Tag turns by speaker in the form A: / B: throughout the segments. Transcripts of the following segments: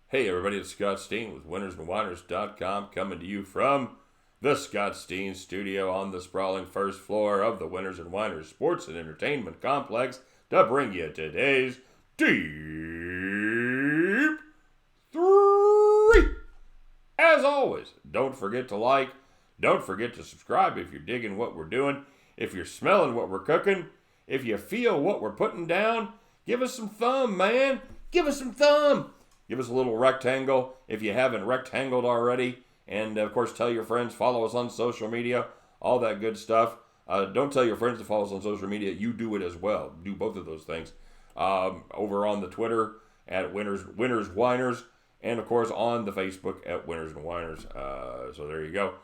A: Hey everybody, it's Scott Steen with winnersandwhiners.com coming to you from the Scott Steen studio on the sprawling first floor of the Winners and Whiners Sports and Entertainment Complex to bring you today's Deep-3. As always, don't forget to like, don't forget to subscribe if you're digging what we're doing, if you're smelling what we're cooking, if you feel what we're putting down, give us some thumb, man. Give us some thumb. Give us a little rectangle if you haven't rectangled already. And, of course, tell your friends, follow us on social media, all that good stuff. Don't tell your friends to follow us on social media. You do it as well. Do both of those things. Over on the Twitter at Winners Whiners, and, of course, on the Facebook at Winners and Whiners. So there you go.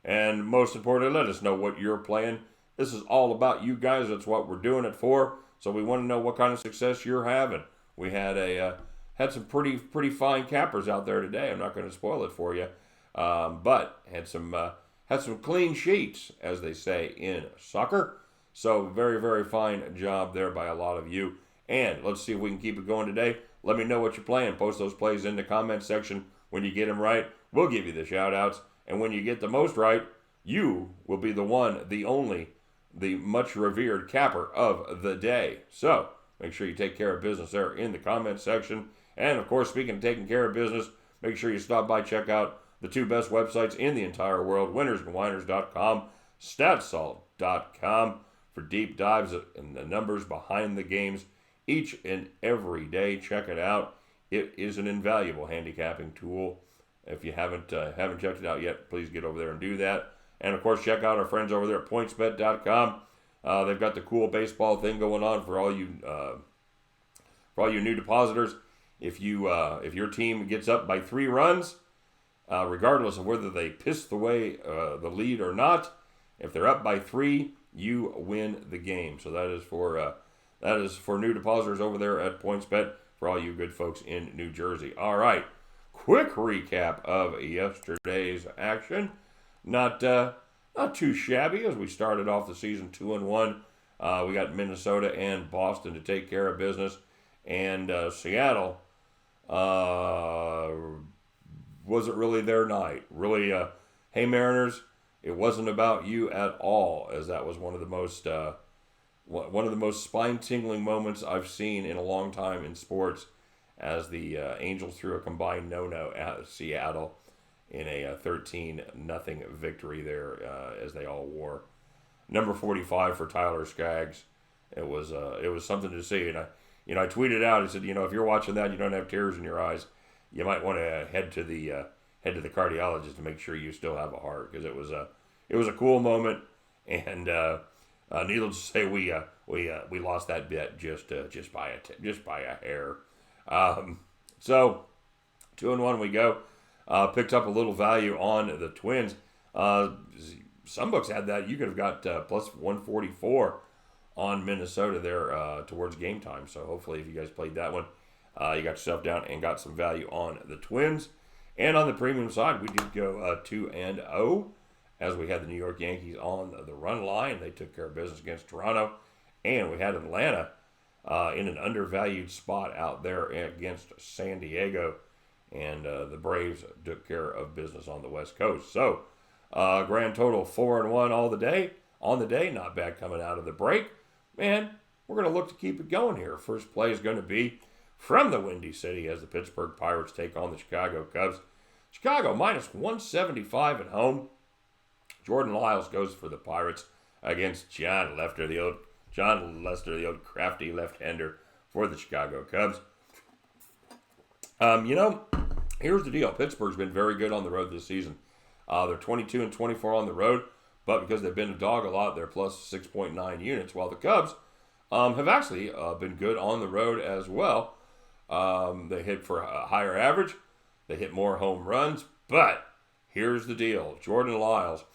A: And most importantly, let us know what you're playing. This is all about you guys. That's what we're doing it for. So we want to know what kind of success you're having. We had some pretty fine cappers out there today. I'm not going to spoil it for you, but had some clean sheets, as they say in soccer. So very fine job there by a lot of you. And let's see if we can keep it going today. Let me know what you're playing. Post those plays in the comment section. When you get them right, we'll give you the shout outs. And when you get the most right, you will be the one, the only, the much revered capper of the day. So make sure you take care of business there in the comment section. And, of course, speaking of taking care of business, make sure you stop by, check out the two best websites in the entire world, winnersandwhiners.com, statsalt.com, for deep dives and the numbers behind the games each and every day. Check it out. It is an invaluable handicapping tool. If you haven't checked it out yet, please get over there and do that. And, of course, check out our friends over there at pointsbet.com. They've got the cool baseball thing going on for all you new depositors. If your team gets up by 3 runs, regardless of whether they piss away the lead or not, if they're up by 3, you win the game. So that is for new depositors over there at PointsBet for all you good folks in New Jersey. All right, quick recap of yesterday's action. Not too shabby as we started off the season 2-1. We got Minnesota and Boston to take care of business, and Seattle wasn't really their night. Really, hey Mariners, it wasn't about you at all, as that was one of the most spine-tingling moments I've seen in a long time in sports, as the Angels threw a combined no-no at Seattle in a 13-0 victory there, as they all wore number 45 for Tyler Skaggs. It was something to see, and I tweeted out. I said, if you're watching that, you don't have tears in your eyes, you might want to head to the cardiologist to make sure you still have a heart, because it was a cool moment, and needless to say, we lost that bet just by a hair. So 2-1 we go. Picked up a little value on the Twins. Some books had that you could have got plus 144 on Minnesota there towards game time. So hopefully if you guys played that one, you got yourself down and got some value on the Twins. And on the premium side, we did go 2-0 as we had the New York Yankees on the run line. They took care of business against Toronto. And we had Atlanta in an undervalued spot out there against San Diego. And the Braves took care of business on the West Coast. So grand total 4-1 on the day. Not bad coming out of the break. Man, we're going to look to keep it going here. First play is going to be from the Windy City as the Pittsburgh Pirates take on the Chicago Cubs. Chicago minus 175 at home. Jordan Lyles goes for the Pirates against John Lester, the old crafty left-hander for the Chicago Cubs. Here's the deal. Pittsburgh's been very good on the road this season. They're 22-24 on the road, but because they've been a dog a lot, they're plus 6.9 units, while the Cubs have actually been good on the road as well. They hit for a higher average. They hit more home runs, but here's the deal. Jordan Lyles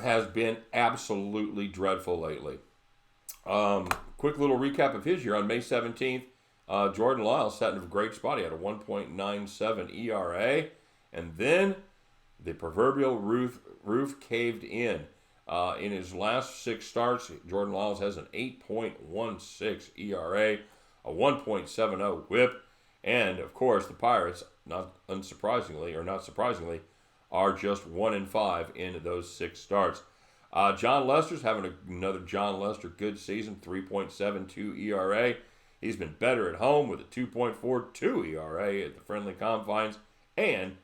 A: has been absolutely dreadful lately. Quick little recap of his year. On May 17th, Jordan Lyles sat in a great spot. He had a 1.97 ERA, and then the proverbial roof caved in. In his last 6 starts, Jordan Lyles has an 8.16 ERA, a 1.70 whip, And, of course, the Pirates, not surprisingly, are just 1-5 in those 6 starts. John Lester's having another John Lester good season, 3.72 ERA. He's been better at home with a 2.42 ERA at the friendly confines, and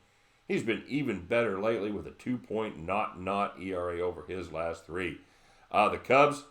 A: he's been even better lately with a 2.00 ERA over his last 3. The Cubs,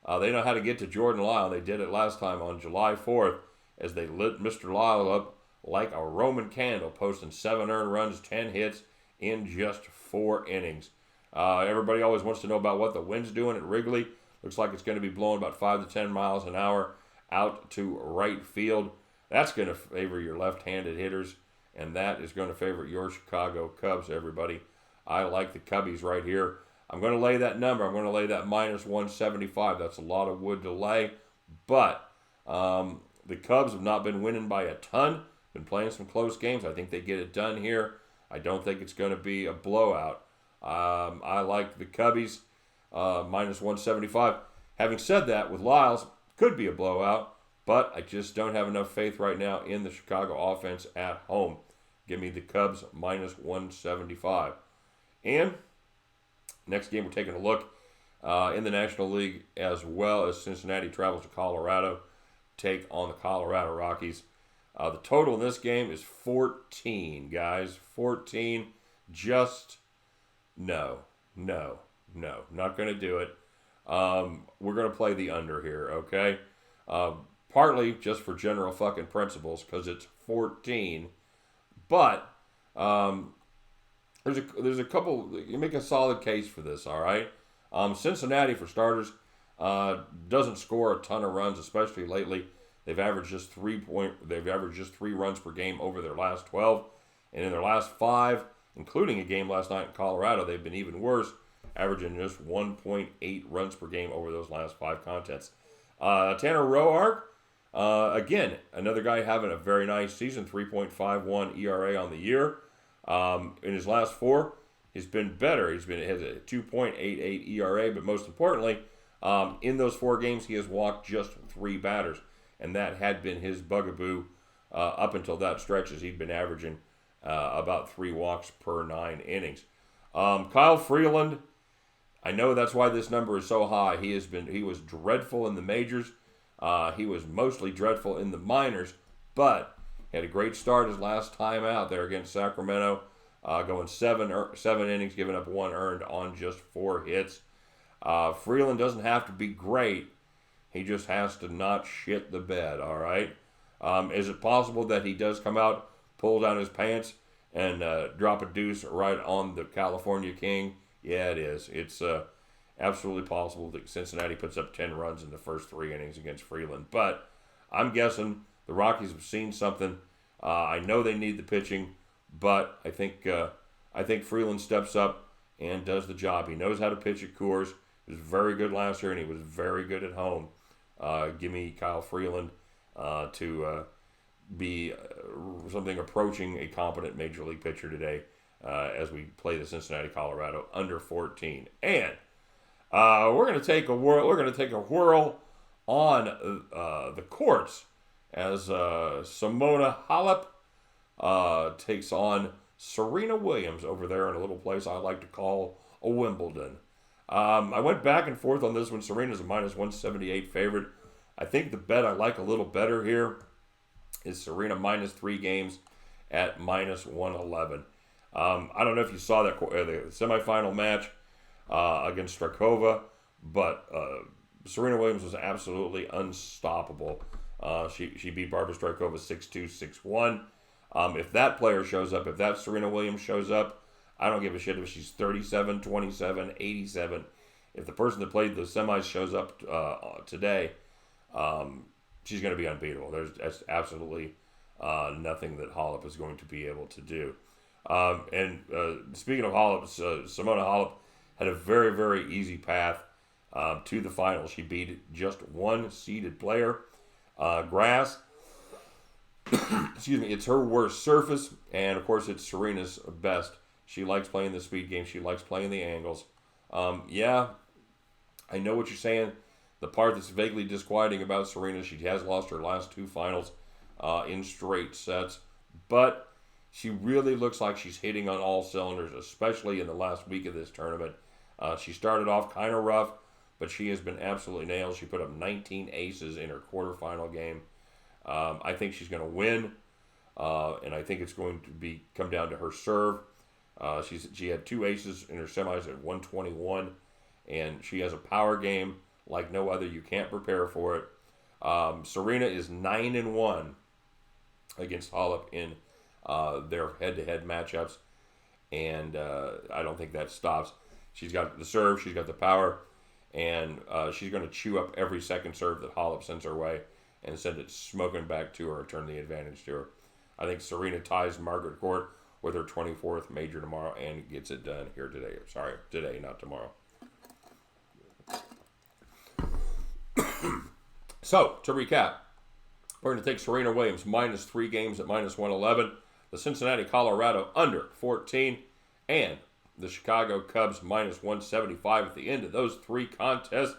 A: they know how to get to Jordan Lyle. They did it last time on July 4th as they lit Mr. Lyle up like a Roman candle, posting 7 earned runs, 10 hits in just 4 innings. Everybody always wants to know about what the wind's doing at Wrigley. Looks like it's going to be blowing about 5 to 10 miles an hour out to right field. That's going to favor your left-handed hitters, and that is going to favor your Chicago Cubs, everybody. I like the Cubbies right here. I'm going to lay that number. I'm going to lay that -175. That's a lot of wood to lay, but the Cubs have not been winning by a ton. Been playing some close games. I think they get it done here. I don't think it's going to be a blowout. I like the Cubbies -175. Having said that, with Lyles, could be a blowout, but I just don't have enough faith right now in the Chicago offense at home. Give me the Cubs -175. And next game, we're taking a look in the National League as well as Cincinnati travels to Colorado, take on the Colorado Rockies. The total in this game is 14, guys. 14. Just no. Not going to do it. We're going to play the under here, okay? Partly just for general fucking principles because it's 14. But there's a couple, you make a solid case for this, all right? Cincinnati, for starters, doesn't score a ton of runs, especially lately. They've averaged just 3 runs per game over their last 12, and in their last 5, including a game last night in Colorado, they've been even worse, averaging just 1.8 runs per game over those last 5 contests. Tanner Roark, again, another guy having a very nice season, 3.51 ERA on the year. In his last 4, he's been better. Has a 2.88 ERA, but most importantly, in those 4 games, he has walked just 3 batters. And that had been his bugaboo up until that stretch, as he'd been averaging about 3 walks per 9 innings. Kyle Freeland, I know that's why this number is so high. He was dreadful in the majors. He was mostly dreadful in the minors, but he had a great start his last time out there against Sacramento, going 7 innings, giving up 1 earned on just 4 hits. Freeland doesn't have to be great. He just has to not shit the bed, all right? Is it possible that he does come out, pull down his pants, and drop a deuce right on the California King? Yeah, it is. It's absolutely possible that Cincinnati puts up 10 runs in the first 3 innings against Freeland. But I'm guessing the Rockies have seen something. I know they need the pitching, but I think Freeland steps up and does the job. He knows how to pitch at Coors. He was very good last year, and he was very good at home. Give me Kyle Freeland to be something approaching a competent major league pitcher today as we play the Cincinnati Colorado under 14. And we're going to take a whirl on the courts as Simona Halep takes on Serena Williams over there in a little place I like to call a Wimbledon. I went back and forth on this one. Serena's a -178 favorite. I think the bet I like a little better here is Serena -3 games at -111. I don't know if you saw that the semifinal match against Strakova, but Serena Williams was absolutely unstoppable. She beat Barbara Strakova 6-2, 6-1. If that player shows up, if that Serena Williams shows up, I don't give a shit if she's 37, 27, 87. If the person that played the semis shows up today, she's going to be unbeatable. That's absolutely nothing that Halep is going to be able to do. And speaking of Halep, Simona Halep had a very, very easy path to the final. She beat just one seeded player. Grass, excuse me, it's her worst surface, and of course it's Serena's best. She likes playing the speed game. She likes playing the angles. Yeah, I know what you're saying. The part that's vaguely disquieting about Serena, she has lost her last 2 finals. in straight sets. But she really looks like she's hitting on all cylinders, especially in the last week of this tournament. She started off kind of rough, but she has been absolutely nailed. She put up 19 aces in her quarterfinal game. I think she's going to win, and I think it's going to come down to her serve. She had 2 aces in her semis at 121, and she has a power game like no other. You can't prepare for it. Serena is 9-1 against Halep in their head-to-head matchups, and I don't think that stops. She's got the serve, she's got the power, and she's going to chew up every second serve that Halep sends her way and send it smoking back to her, turn the advantage to her. I think Serena ties Margaret Court with her 24th major tomorrow and gets it done here today. Sorry, today, not tomorrow. So, to recap, we're going to take Serena Williams minus 3 games at minus 111, the Cincinnati Colorado under 14, and the Chicago Cubs minus 175 at the end of those 3 contests.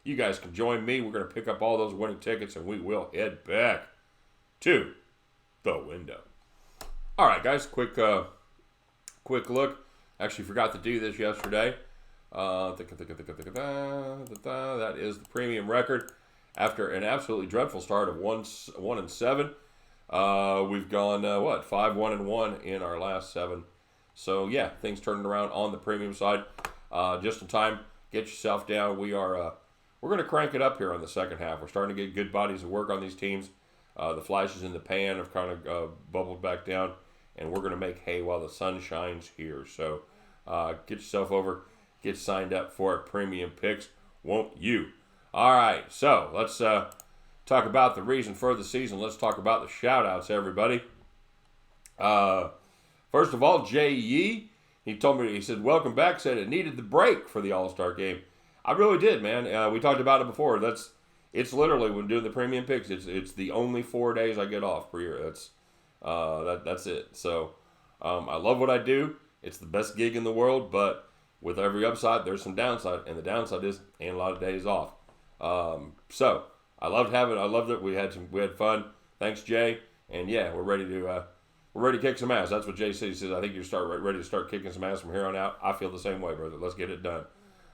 A: You guys can join me. We're going to pick up all those winning tickets, and we will head back to the window. All right, guys, quick look. Actually forgot to do this yesterday. That is the premium record. After an absolutely dreadful start of 1-7, we've gone 5-1-1 in our last 7. So yeah, things turning around on the premium side. Just in time, get yourself down. We're going to crank it up here on the second half. We're starting to get good bodies of work on these teams. The flashes in the pan have kind of bubbled back down, and we're going to make hay while the sun shines here. So get yourself over, get signed up for Premium Picks, won't you? All right, so let's talk about the reason for the season. Let's talk about the shout-outs, everybody. First of all, Jay Yee, he told me, he said, welcome back, said it needed the break for the All-Star game. I really did, man. We talked about it before. It's literally, when doing the Premium Picks, it's the only 4 days I get off per year. That's it. So I love what I do. It's the best gig in the world, but with every upside, there's some downside, and the downside is ain't a lot of days off. So I loved it. We had fun. Thanks, Jay. And yeah, we're ready to kick some ass. That's what Jay said. He says, I think you're ready to start kicking some ass from here on out. I feel the same way, brother. Let's get it done.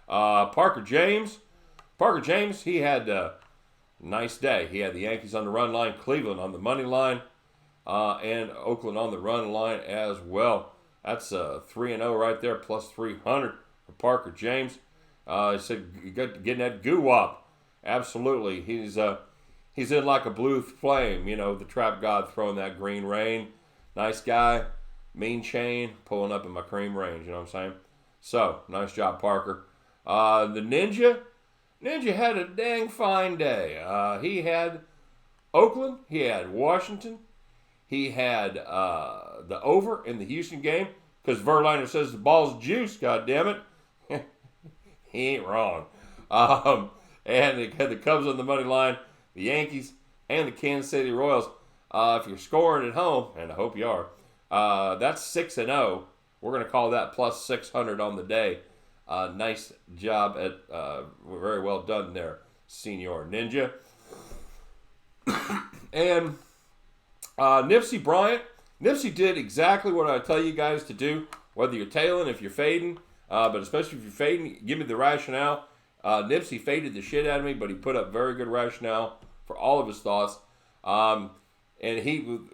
A: Parker James, he had a nice day. He had the Yankees on the run line, Cleveland on the money line, and Oakland on the run line as well. That's 3-0 right there, plus 300 for Parker James. He said, getting that goo-wop. Absolutely. He's in like a blue flame, the trap god throwing that green rain. Nice guy, mean chain, pulling up in my cream range, you know what I'm saying? So, nice job, Parker. The Ninja had a dang fine day. He had Oakland, he had Washington, he had the over in the Houston game, because Verlander says the ball's juice, goddammit. He ain't wrong. And they had the Cubs on the money line, the Yankees, and the Kansas City Royals. If you're scoring at home, and I hope you are, that's 6-0. We're going to call that plus 600 on the day. Nice job very well done there, Senior Ninja. And Nipsey Bryant. Nipsey did exactly what I tell you guys to do, whether you're tailing, if you're fading, but especially if you're fading, give me the rationale. Nipsey faded the shit out of me, but he put up very good rationale for all of his thoughts. I'll tell you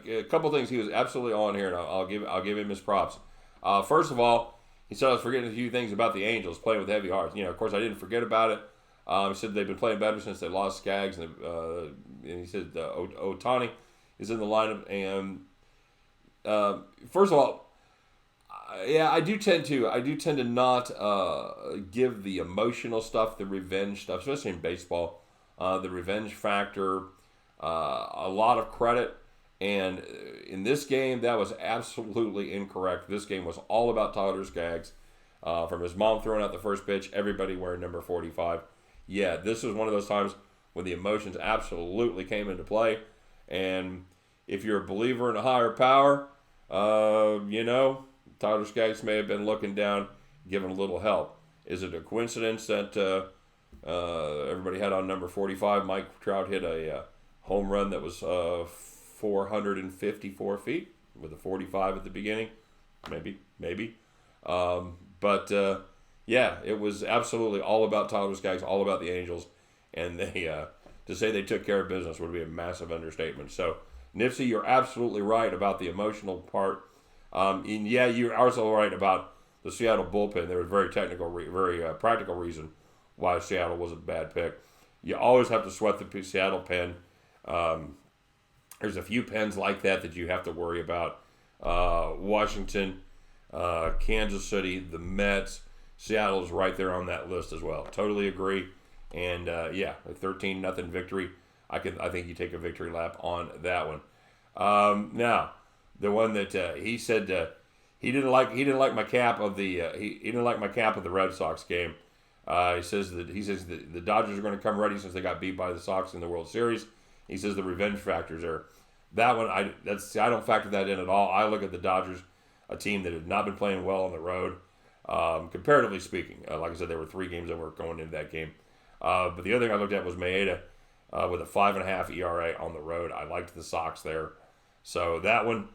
A: a couple things he was absolutely on here, and I'll give him his props. First of all, he said I was forgetting a few things about the Angels playing with heavy hearts. Of course, I didn't forget about it. He said they've been playing better since they lost Skaggs, and he said Ohtani is in the lineup. And first of all, I do tend to not give the emotional stuff, the revenge stuff, especially in baseball, the revenge factor, a lot of credit. And in this game, that was absolutely incorrect. This game was all about Tyler Skaggs. From his mom throwing out the first pitch, everybody wearing number 45. Yeah, this was one of those times when the emotions absolutely came into play. And if you're a believer in a higher power, Tyler Skaggs may have been looking down, giving a little help. Is it a coincidence that everybody had on number 45? Mike Trout hit a home run that was 454 feet with a 45 at the beginning. Maybe. Yeah, it was absolutely all about Tyler Skaggs, all about the Angels. And they to say they took care of business would be a massive understatement. So, Nipsey, you're absolutely right about the emotional part. And yeah, you're also right about the Seattle bullpen. There was very technical, very practical reason why Seattle was a bad pick. You always have to sweat the Seattle pen. There's a few pens like that you have to worry about. Washington, Kansas City, the Mets, Seattle is right there on that list as well. Totally agree. And yeah, a 13-0 victory. I think you take a victory lap on that one. Now, the one that he said he didn't like my cap of the he didn't like my cap of the Red Sox game. He says the Dodgers are going to come ready since they got beat by the Sox in the World Series. He says the revenge factor's there. That one I don't factor that in at all. I look at the Dodgers, a team that had not been playing well on the road, comparatively speaking. Like I said, there were 3 games that were going into that game. But the other thing I looked at was Maeda with a 5.5 ERA on the road. I liked the Sox there, so that one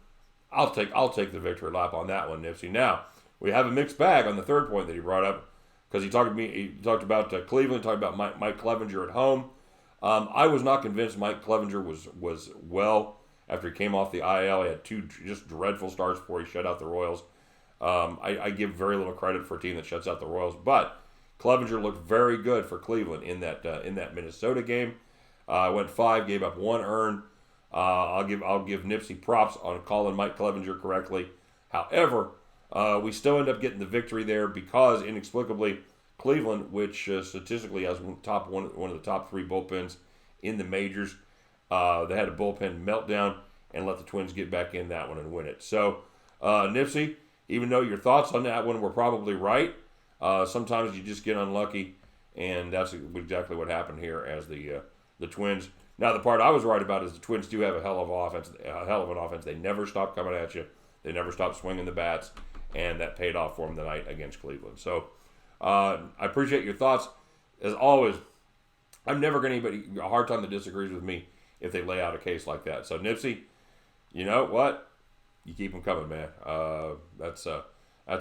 A: I'll take the victory lap on that one, Nipsey. Now we have a mixed bag on the third point that he brought up because he talked about Cleveland, talked about Mike Clevenger at home. I was not convinced Mike Clevenger was well after he came off the IL. He had 2 just dreadful starts before he shut out the Royals. I give very little credit for a team that shuts out the Royals, but Clevenger looked very good for Cleveland in that Minnesota game. Went 5, gave up 1 earned. I'll give Nipsey props on calling Mike Clevenger correctly. However, we still end up getting the victory there because inexplicably Cleveland, which statistically has one of the top 3 bullpens in the majors, they had a bullpen meltdown and let the Twins get back in that one and win it. So, Nipsey, even though your thoughts on that one were probably right, sometimes you just get unlucky, and that's exactly what happened here as the Twins. Now, the part I was right about is the Twins do have a hell of an offense. They never stop coming at you. They never stop swinging the bats, and that paid off for them tonight against Cleveland. So, I appreciate your thoughts. As always, I'm never going to anybody a hard time that disagrees with me if they lay out a case like that. So, Nipsey, you know what? You keep them coming, man. That's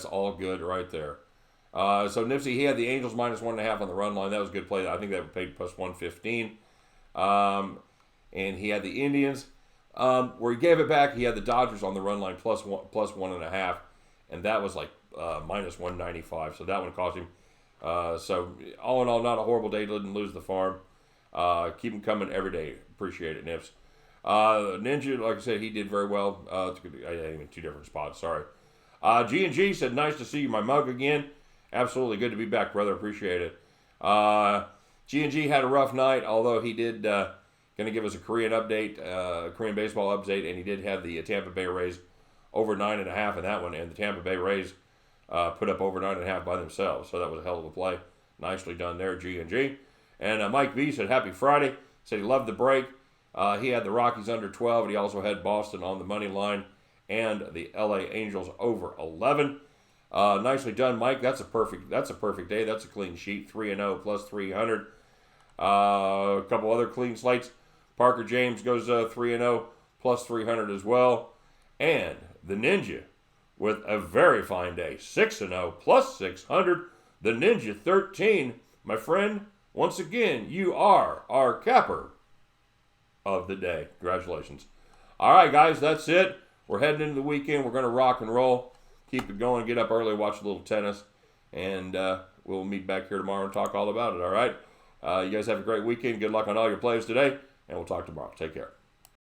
A: all good right there. So Nipsey, he had the Angels -1.5 on the run line. That was a good play. I think that paid plus 115. And he had the Indians, where he gave it back. He had the Dodgers on the run line plus 1.5, and that was like -195. So that one cost him. So all in all, not a horrible day. Didn't lose the farm. Keep them coming every day. Appreciate it, Nips. Ninja, like I said, he did very well. In 2 different spots. Sorry. G&G said, nice to see you, my mug again. Absolutely good to be back, brother. Appreciate it. G&G had a rough night, although he did going to give us a Korean update, Korean baseball update, and he did have the Tampa Bay Rays over 9.5 in that one, and the Tampa Bay Rays put up over 9.5 by themselves, so that was a hell of a play. Nicely done there, G&G. And Mike B said, happy Friday. Said he loved the break. He had the Rockies under 12, and he also had Boston on the money line and the LA Angels over 11. Nicely done, Mike. That's a perfect day. That's a clean sheet. 3-0 plus 300. A couple other clean slates. Parker James goes 3-0 plus 300 as well. And the Ninja with a very fine day. 6-0 plus 600. The Ninja 13. My friend, once again, you are our capper of the day. Congratulations. All right, guys, that's it. We're heading into the weekend. We're going to rock and roll. Keep it going. Get up early, watch a little tennis. And we'll meet back here tomorrow and talk all about it, all right? You guys have a great weekend. Good luck on all your plays today. And we'll talk tomorrow. Take care.